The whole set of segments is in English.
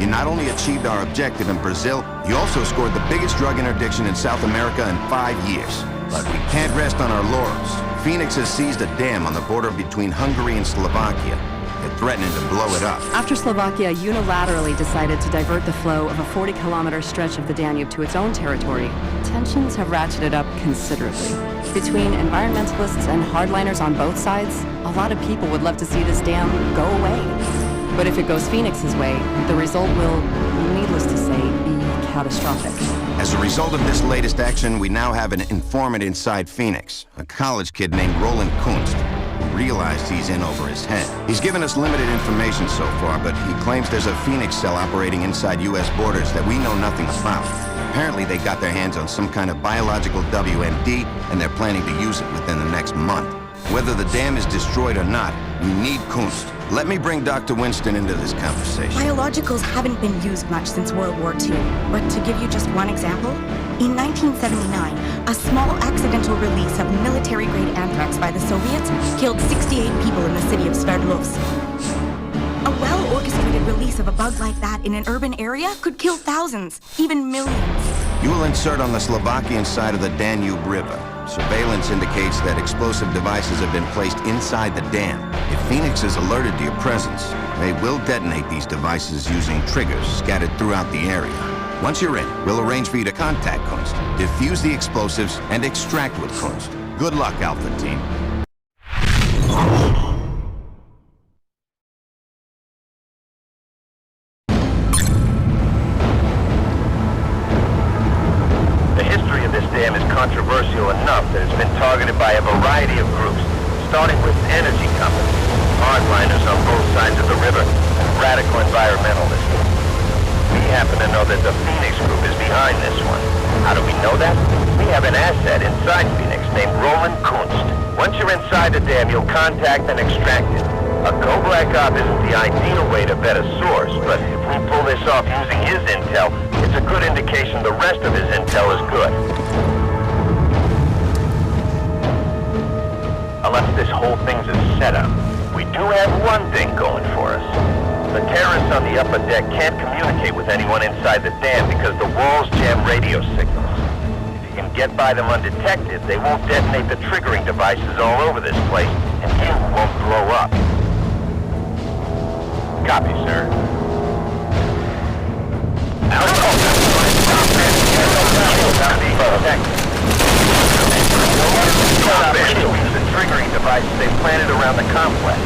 You not only achieved our objective in Brazil, you also scored the biggest drug interdiction in South America in 5 years. But we can't rest on our laurels. Phoenix has seized a dam on the border between Hungary and Slovakia. They're threatening to blow it up. After Slovakia unilaterally decided to divert the flow of a 40-kilometer stretch of the Danube to its own territory, tensions have ratcheted up considerably. Between environmentalists and hardliners on both sides, a lot of people would love to see this dam go away. But if it goes Phoenix's way, the result will, needless to say, be catastrophic. As a result of this latest action, we now have an informant inside Phoenix, a college kid named Roland Kunst, who realized he's in over his head. He's given us limited information so far, but he claims there's a Phoenix cell operating inside U.S. borders that we know nothing about. Apparently, they got their hands on some kind of biological WMD, and they're planning to use it within the next month. Whether the dam is destroyed or not, we need Kunst. Let me bring Dr. Winston into this conversation. Biologicals haven't been used much since World War II, but to give you just one example, in 1979, a small accidental release of military-grade anthrax by the Soviets killed 68 people in the city of Sverdlovsk. A well-orchestrated release of a bug like that in an urban area could kill thousands, even millions. You will insert on the Slovakian side of the Danube River. Surveillance indicates that explosive devices have been placed inside the dam. If Phoenix is alerted to your presence, they will detonate these devices using triggers scattered throughout the area. Once you're in, we'll arrange for you to contact Kunst, defuse the explosives, and extract with Kunst. Good luck, Alpha Team. Controversial enough that it's been targeted by a variety of groups, starting with energy companies, hardliners on both sides of the river, and radical environmentalists. We happen to know that the Phoenix group is behind this one. How do we know that? We have an asset inside Phoenix named Roland Kunst. Once you're inside the dam, you'll contact and extract it. A go-black op isn't the ideal way to vet a source, but if we pull this off using his intel, it's a good indication the rest of his intel is good. Unless this whole thing's a setup. We do have one thing going for us. The terrorists on the upper deck can't communicate with anyone inside the dam because the walls jam radio signals. If you can get by them undetected, they won't detonate the triggering devices all over this place, and you won't blow up. Copy, sir. The triggering devices they planted around the complex.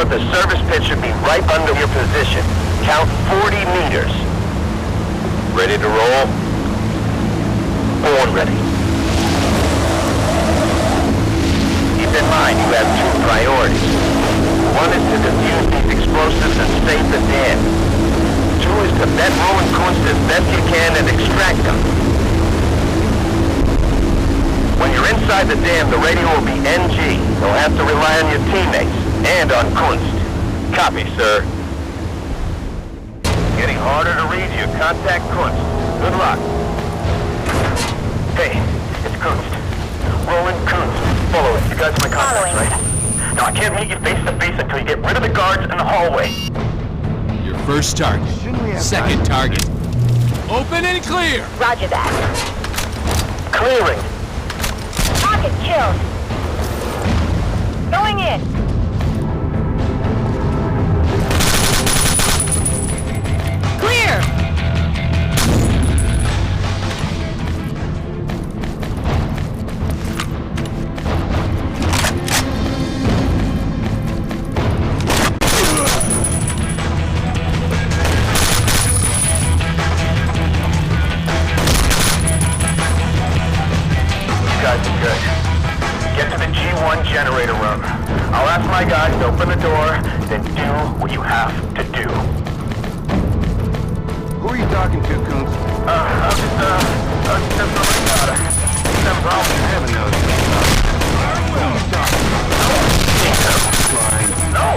The service pit should be right under your position. Count 40 meters. Ready to roll? Born ready. Keep in mind you have two priorities. One is to defuse these explosives and save the dam. do is to vet Roland Kunst as best you can and extract him. When you're inside the dam, the radio will be NG. You'll have to rely on your teammates and on Kunst. Copy, sir. Getting harder to read you. Contact Kunst. Good luck. Hey, it's Kunst. Roland Kunst. Follow it. You guys are my contacts, right? Now, I can't meet you face to face until you get rid of the guards in the hallway. Your first target. Second target. Open and clear! Roger that. Clearing. Target killed. Going in. Clear! Get to the G1 generator room. I'll ask my guys to open the door, then do what you have to do. Who are you talking to, Kunst? I'm just my daughter. Some problem. Heaven knows. Who are you talking to? Fine. No!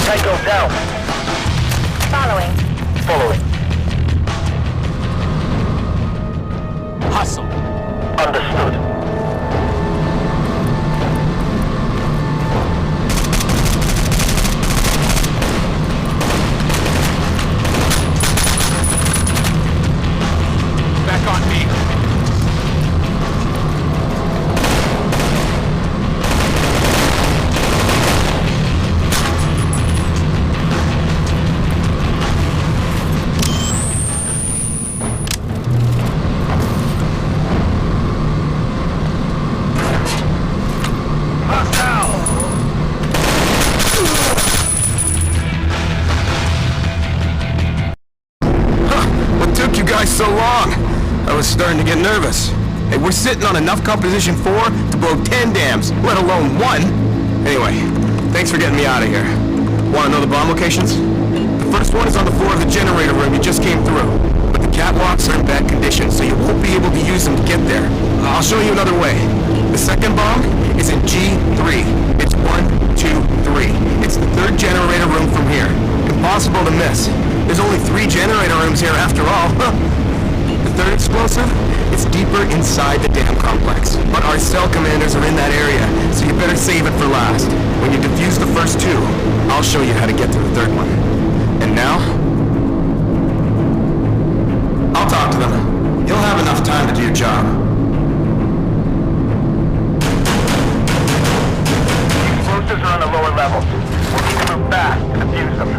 Tango down. Following. Following. Hustle. Understood. Back on me. So long. I was starting to get nervous. Hey, we're sitting on enough composition 4 to blow 10 dams, let alone 1. Anyway, thanks for getting me out of here. Want to know the bomb locations? The first one is on the floor of the generator room you just came through. But the catwalks are in bad condition, so you won't be able to use them to get there. I'll show you another way. The second bomb is in G3. It's 1, 2, 3. It's the third generator room from here. Impossible to miss. There's only 3 generator rooms here after all. The third explosive, it's deeper inside the dam complex. But our cell commanders are in that area, so you better save it for last. When you defuse the first 2, I'll show you how to get to the third one. And now, I'll talk to them. You'll have enough time to do your job. The explosives are on the lower levels. We'll need to move fast to defuse them.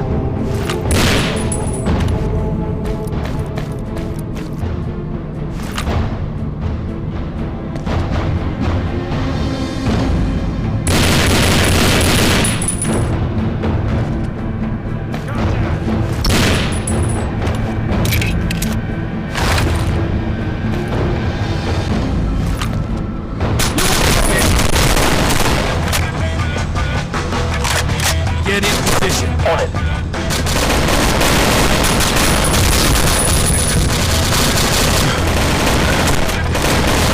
Get in position. On it.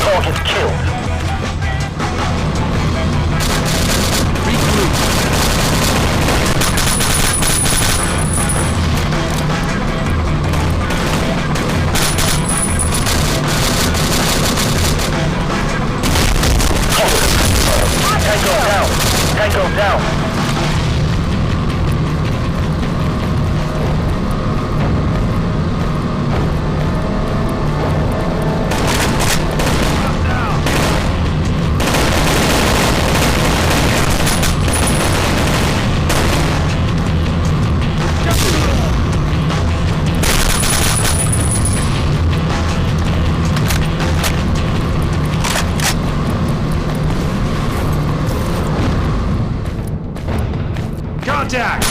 Target killed. Regroup. Tango down. Tango down. Contact!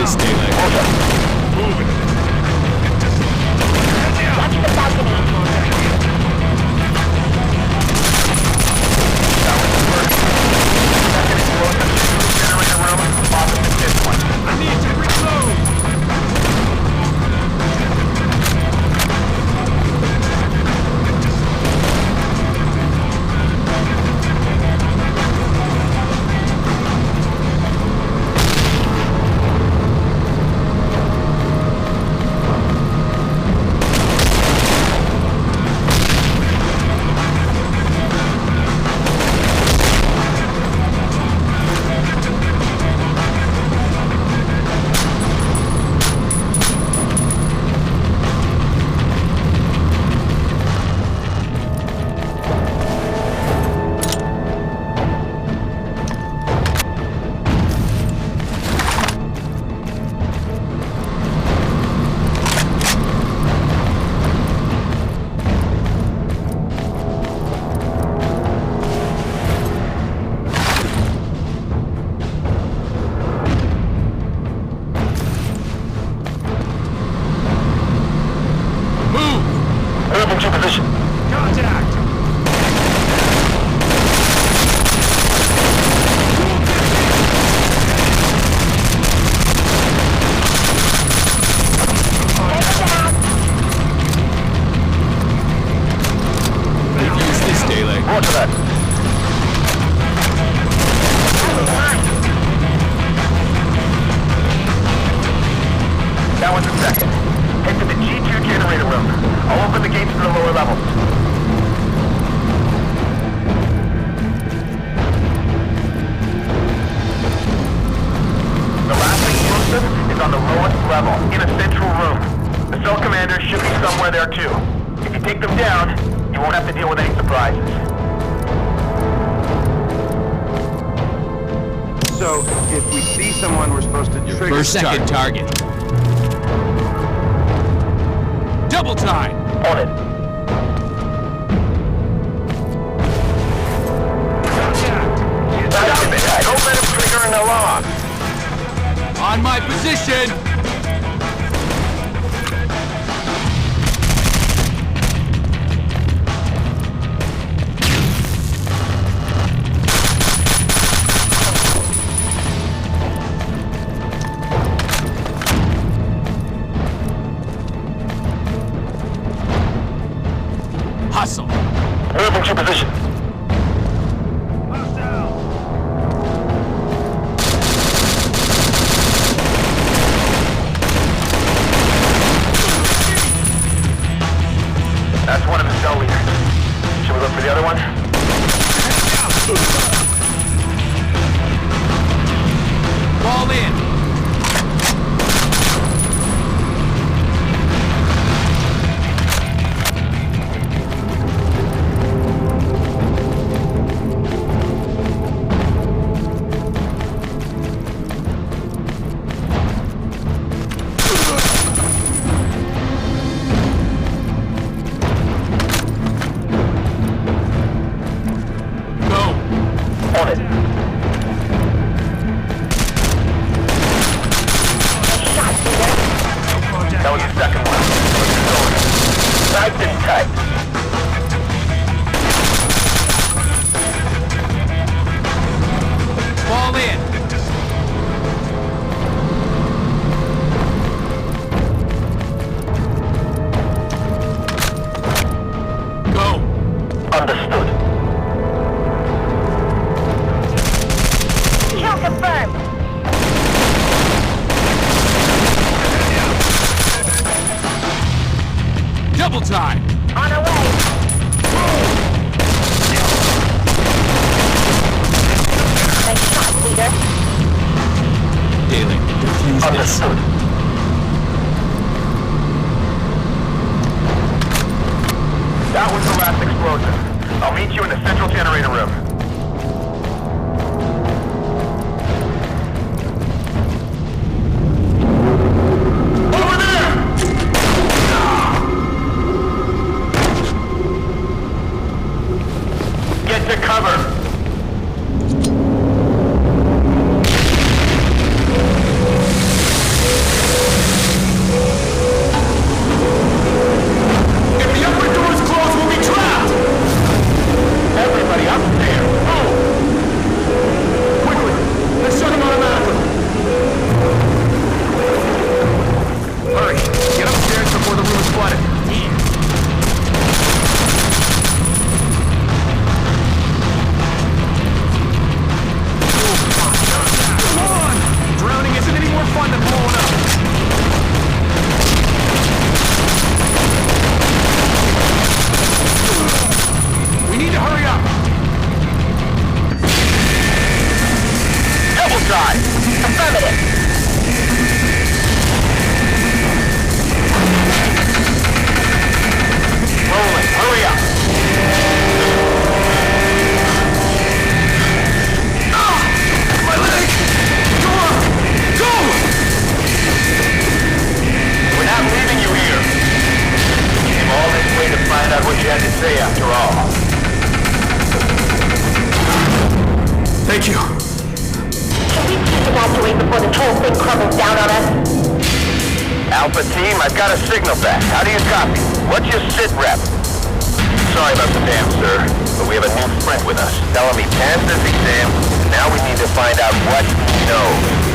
this, Daylight. Watch the balcony. Generator room, opposite this one. I need to reload! So, if we see someone, we're supposed to trigger... First second target. Double time! On it. Don't let him trigger an alarm. On my position! Hustle! Move into position. That's one of the cell leaders. Should we look for the other one? Fall in! Double time! On our way! Nice shot, leader. Daily, defuse this. Understood. That was the last explosion. I'll meet you in the central generator room. side. Affirmative. Rolling, hurry up. My leg! Go on! Go! We're not leaving you here. You came all this way to find out what you had to say after all. Thank you. Can we please evacuate before this whole thing crumbles down on us? Alpha team, I've got a signal back. How do you copy? What's your sit rep? Sorry about the dam, sir, but we have a new friend with us. Tell him he passed his exam. Now we need to find out what he knows.